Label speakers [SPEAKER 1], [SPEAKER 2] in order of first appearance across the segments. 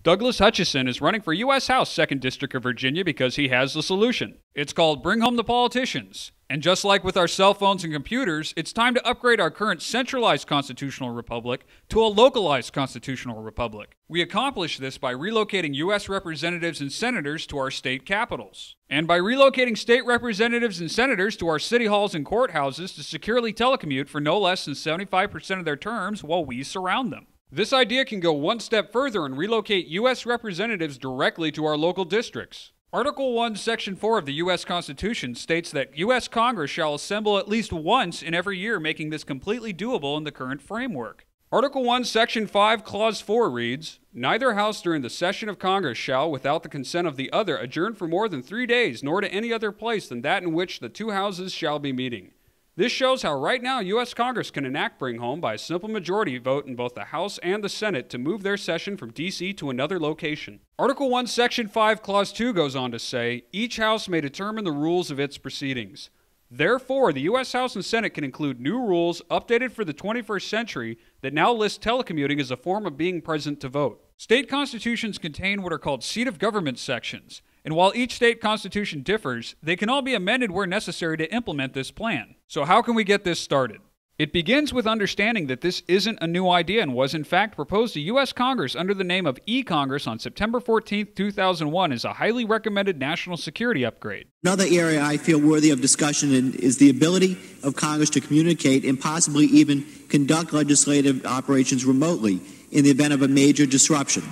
[SPEAKER 1] Douglas Hutchison is running for U.S. House 2nd District of Virginia because he has the solution. It's called Bring Home the Politicians. And just like with our cell phones and computers, it's time to upgrade our current centralized constitutional republic to a localized constitutional republic. We accomplish this by relocating U.S. representatives and senators to our state capitals, and by relocating state representatives and senators to our city halls and courthouses to securely telecommute for no less than 75% of their terms while we surround them. This idea can go one step further and relocate U.S. representatives directly to our local districts. Article 1, Section 4 of the U.S. Constitution states that U.S. Congress shall assemble at least once in every year, making this completely doable in the current framework. Article 1, Section 5, Clause 4 reads, "Neither House during the session of Congress shall, without the consent of the other, adjourn for more than 3 days, nor to any other place than that in which the two houses shall be meeting." This shows how right now U.S. Congress can enact Bring Home by a simple majority vote in both the House and the Senate to move their session from D.C. to another location. Article 1, Section 5, Clause 2 goes on to say, "Each House may determine the rules of its proceedings." Therefore, the U.S. House and Senate can include new rules updated for the 21st century that now list telecommuting as a form of being present to vote. State constitutions contain what are called seat of government sections, and while each state constitution differs, they can all be amended where necessary to implement this plan. So how can we get this started? It begins with understanding that this isn't a new idea and was in fact proposed to U.S. Congress under the name of e-Congress on September 14, 2001 as a highly recommended national security upgrade.
[SPEAKER 2] Another area I feel worthy of discussion is the ability of Congress to communicate and possibly even conduct legislative operations remotely in the event of a major disruption.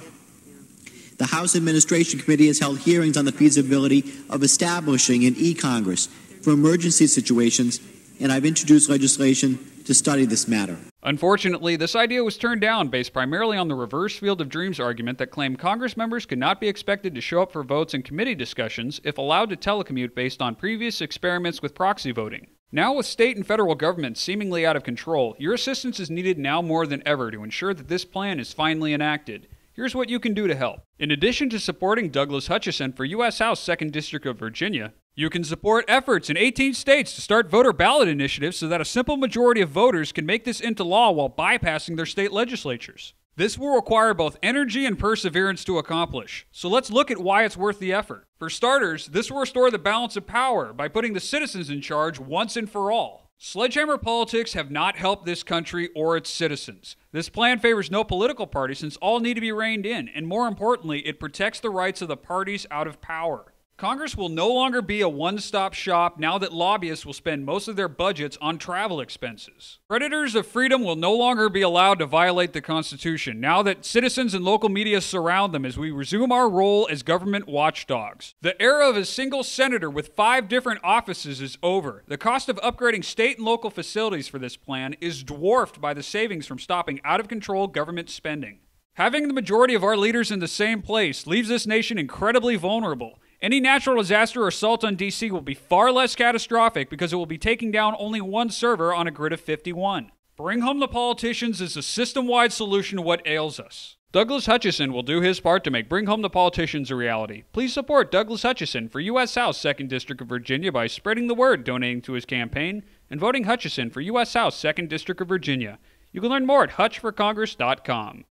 [SPEAKER 2] The House Administration Committee has held hearings on the feasibility of establishing an e-Congress for emergency situations, and I've introduced legislation to study this matter.
[SPEAKER 1] Unfortunately, this idea was turned down based primarily on the reverse field of dreams argument that claimed Congress members could not be expected to show up for votes and committee discussions if allowed to telecommute based on previous experiments with proxy voting. Now with state and federal government seemingly out of control, your assistance is needed now more than ever to ensure that this plan is finally enacted. Here's what you can do to help. In addition to supporting Douglas Hutchison for U.S. House 2nd District of Virginia, you can support efforts in 18 states to start voter ballot initiatives so that a simple majority of voters can make this into law while bypassing their state legislatures. This will require both energy and perseverance to accomplish, so let's look at why it's worth the effort. For starters, this will restore the balance of power by putting the citizens in charge once and for all. Sledgehammer politics have not helped this country or its citizens. This plan favors no political party since all need to be reined in, and more importantly, it protects the rights of the parties out of power. Congress will no longer be a one-stop shop now that lobbyists will spend most of their budgets on travel expenses. Predators of freedom will no longer be allowed to violate the Constitution now that citizens and local media surround them as we resume our role as government watchdogs. The era of a single senator with 5 different offices is over. The cost of upgrading state and local facilities for this plan is dwarfed by the savings from stopping out-of-control government spending. Having the majority of our leaders in the same place leaves this nation incredibly vulnerable. Any natural disaster or assault on D.C. will be far less catastrophic because it will be taking down only one server on a grid of 51. Bring Home the Politicians is a system-wide solution to what ails us. Douglas Hutchison will do his part to make Bring Home the Politicians a reality. Please support Douglas Hutchison for U.S. House 2nd District of Virginia by spreading the word, donating to his campaign, and voting Hutchison for U.S. House 2nd District of Virginia. You can learn more at hutchforcongress.com.